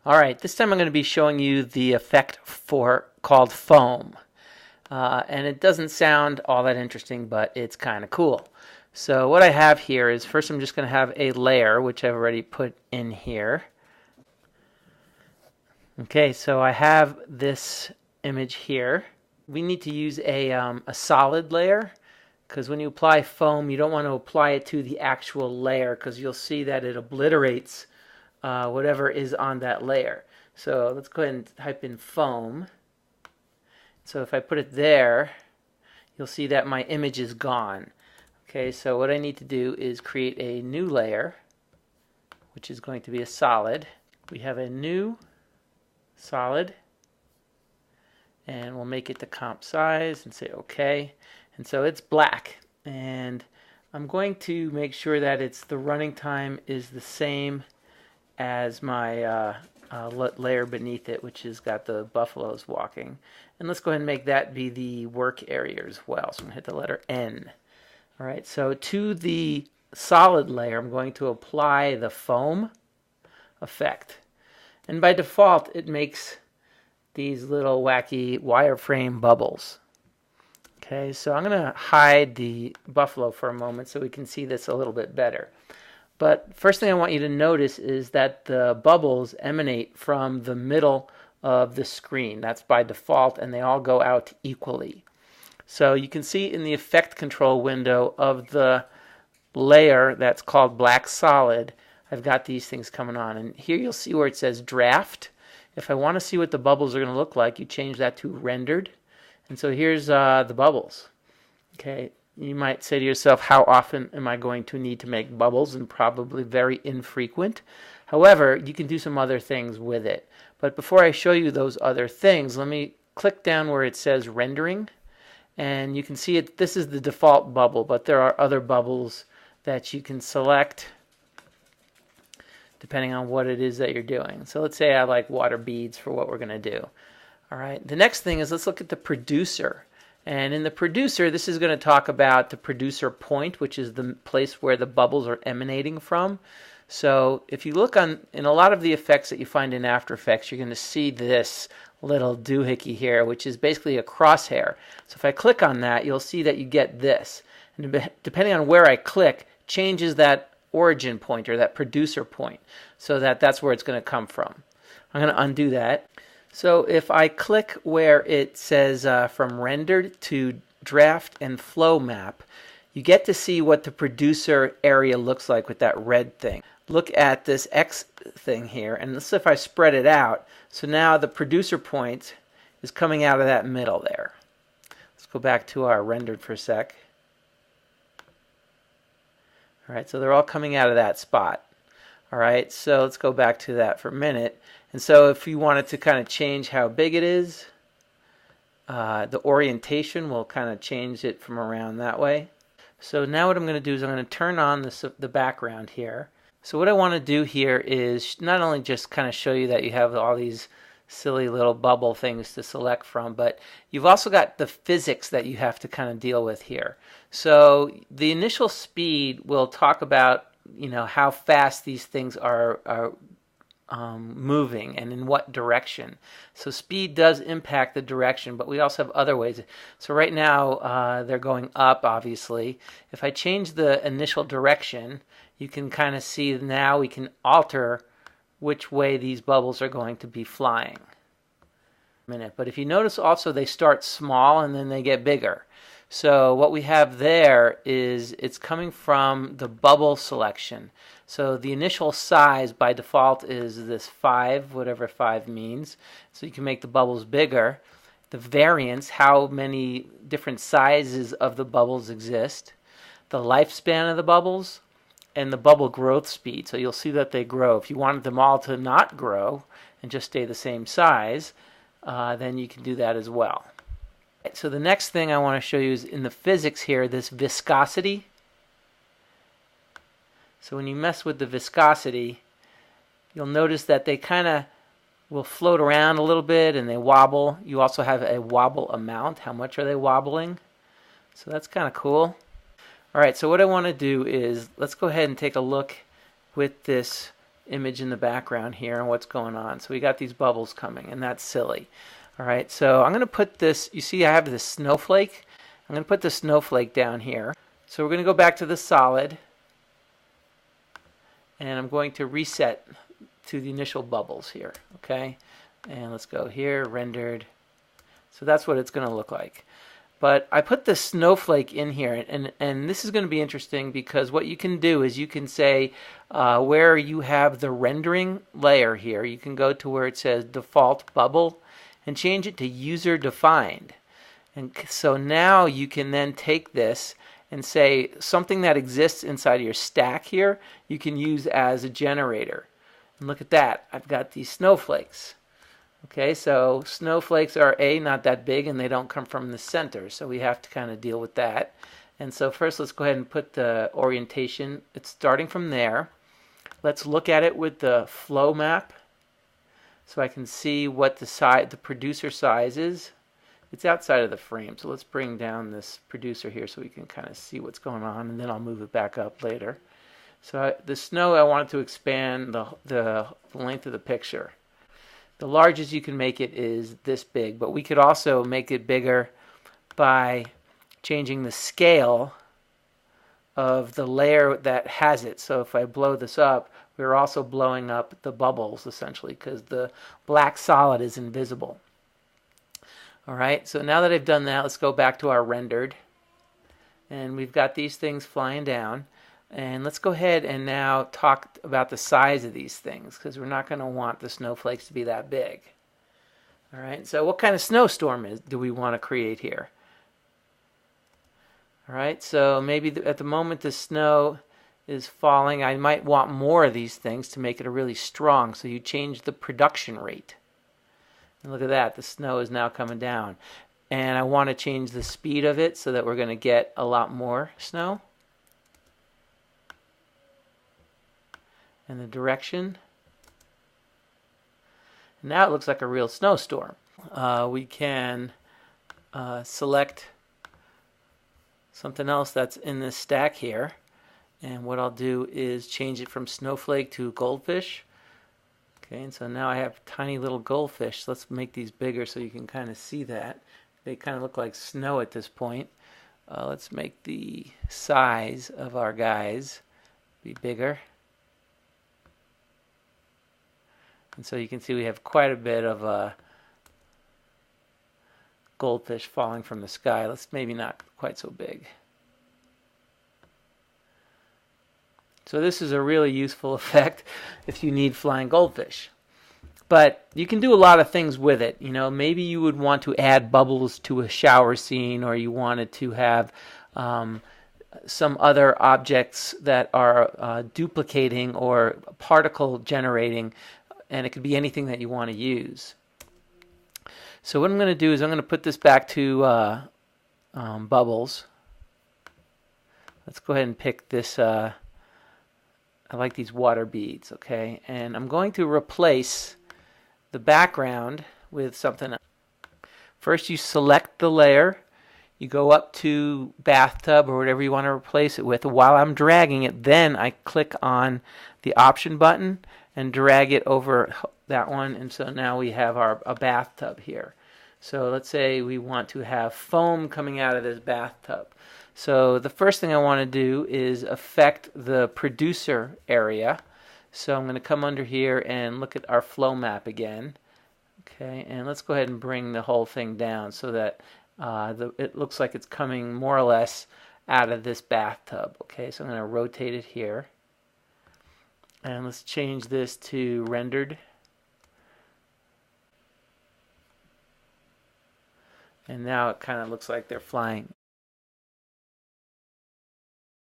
Alright, this time I'm going to be showing you the effect called foam. And it doesn't sound all that interesting, but it's kind of cool. So what I have here is, first I'm just going to have a layer, which I've already put in here. Okay, so I have this image here. We need to use a solid layer, because when you apply foam, you don't want to apply it to the actual layer, because you'll see that it obliterates whatever is on that layer. So let's go ahead and type in foam. So if I put it there, you'll see that my image is gone. Okay, so what I need to do is create a new layer, which is going to be a solid. We have a new solid, and we'll make it the comp size and say OK. And so it's black, and I'm going to make sure that the running time is the same as my layer beneath it, which has got the buffaloes walking. And let's go ahead and make that be the work area as well. So I'm going to hit the letter N. All right, so to the solid layer, I'm going to apply the foam effect. And by default, it makes these little wacky wireframe bubbles. Okay, so I'm going to hide the buffalo for a moment so we can see this a little bit better. But first thing I want you to notice is that the bubbles emanate from the middle of the screen. That's by default, and they all go out equally. So you can see in the effect control window of the layer that's called black solid, I've got these things coming on. And here you'll see where it says draft. If I want to see what the bubbles are going to look like, you change that to rendered. And so here's the bubbles. Okay. You might say to yourself, how often am I going to need to make bubbles? And probably very infrequent. However, you can do some other things with it. But before I show you those other things, let me click down where it says rendering. And you can see it. This is the default bubble, but there are other bubbles that you can select depending on what it is that you're doing. So let's say I like water beads for what we're going to do. All right. The next thing is, let's look at the producer. And in the producer, this is going to talk about the producer point, which is the place where the bubbles are emanating from. So if you look in a lot of the effects that you find in After Effects, you're going to see this little doohickey here, which is basically a crosshair. So if I click on that, you'll see that you get this. And depending on where I click, changes that origin point or that producer point, so that's where it's going to come from. I'm going to undo that. So if I click where it says from rendered to draft and flow map, you get to see what the producer area looks like with that red thing. Look at this X thing here, and let's see if I spread it out. So now the producer point is coming out of that middle there. Let's go back to our rendered for a sec. All right, so they're all coming out of that spot. All right, so let's go back to that for a minute. And so if you wanted to kind of change how big it is, the orientation will kind of change it from around that way. So now what I'm going to do is I'm going to turn on the background here. So what I want to do here is not only just kind of show you that you have all these silly little bubble things to select from, but you've also got the physics that you have to kind of deal with here. So the initial speed will talk about, you know, how fast these things are moving and in what direction. So speed does impact the direction, but we also have other ways. So right now they're going up, obviously. If I change the initial direction, you can kind of see now we can alter which way these bubbles are going to be flying. But if you notice also, they start small and then they get bigger. So what we have there is it's coming from the bubble selection. So the initial size by default is this 5, whatever 5 means. So you can make the bubbles bigger. The variance, how many different sizes of the bubbles exist. The lifespan of the bubbles. And the bubble growth speed. So you'll see that they grow. If you wanted them all to not grow and just stay the same size, then you can do that as well. So the next thing I want to show you is in the physics here, this viscosity. So when you mess with the viscosity, you'll notice that they kind of will float around a little bit and they wobble. You also have a wobble amount. How much are they wobbling? So that's kind of cool. All right, so what I want to do is let's go ahead and take a look with this image in the background here and what's going on. So we got these bubbles coming, and that's silly. All right, so I'm going to put this, you see I have this snowflake. I'm going to put the snowflake down here. So we're going to go back to the solid, and I'm going to reset to the initial bubbles here, okay? And let's go here, rendered. So that's what it's going to look like. But I put the snowflake in here, and this is going to be interesting because what you can do is you can say where you have the rendering layer here, you can go to where it says default bubble and change it to user defined. And so now you can then take this and say something that exists inside of your stack here, you can use as a generator. And look at that, I've got these snowflakes. Okay, so snowflakes are not that big and they don't come from the center, so we have to kind of deal with that. And so first let's go ahead and put the orientation. It's starting from there. Let's look at it with the flow map so I can see what the producer size is. It's outside of the frame, so let's bring down this producer here so we can kind of see what's going on, and then I'll move it back up later. So the snow, I wanted to expand the length of the picture. The largest you can make it is this big, but we could also make it bigger by changing the scale of the layer that has it. So if I blow this up, we're also blowing up the bubbles essentially because the black solid is invisible. All right, so now that I've done that, let's go back to our rendered. And we've got these things flying down. And let's go ahead and now talk about the size of these things because we're not going to want the snowflakes to be that big. All right, so what kind of snowstorm do we want to create here? All right, so maybe at the moment the snow is falling, I might want more of these things to make it really strong. So you change the production rate. And look at that, the snow is now coming down. And I want to change the speed of it so that we're going to get a lot more snow. And the direction. Now it looks like a real snowstorm. We can select something else that's in this stack here. And what I'll do is change it from snowflake to goldfish. Okay, and so now I have tiny little goldfish. Let's make these bigger so you can kind of see that. They kind of look like snow at this point. Let's make the size of our guys be bigger. And so you can see we have quite a bit of goldfish falling from the sky. Let's maybe not quite so big. So this is a really useful effect if you need flying goldfish. But you can do a lot of things with it. You know, maybe you would want to add bubbles to a shower scene, or you wanted to have some other objects that are duplicating or particle generating, and it could be anything that you want to use. So what I'm going to do is I'm going to put this back to bubbles. Let's go ahead and pick this. I like these water beads, okay? And I'm going to replace the background with something else. First you select the layer, you go up to bathtub or whatever you want to replace it with. While I'm dragging it, then I click on the option button and drag it over that one, and so now we have a bathtub here. So let's say we want to have foam coming out of this bathtub. So the first thing I want to do is affect the producer area. So I'm going to come under here and look at our flow map again. Okay, and let's go ahead and bring the whole thing down so that it looks like it's coming more or less out of this bathtub. Okay, so I'm going to rotate it here. And let's change this to rendered. And now it kind of looks like they're flying.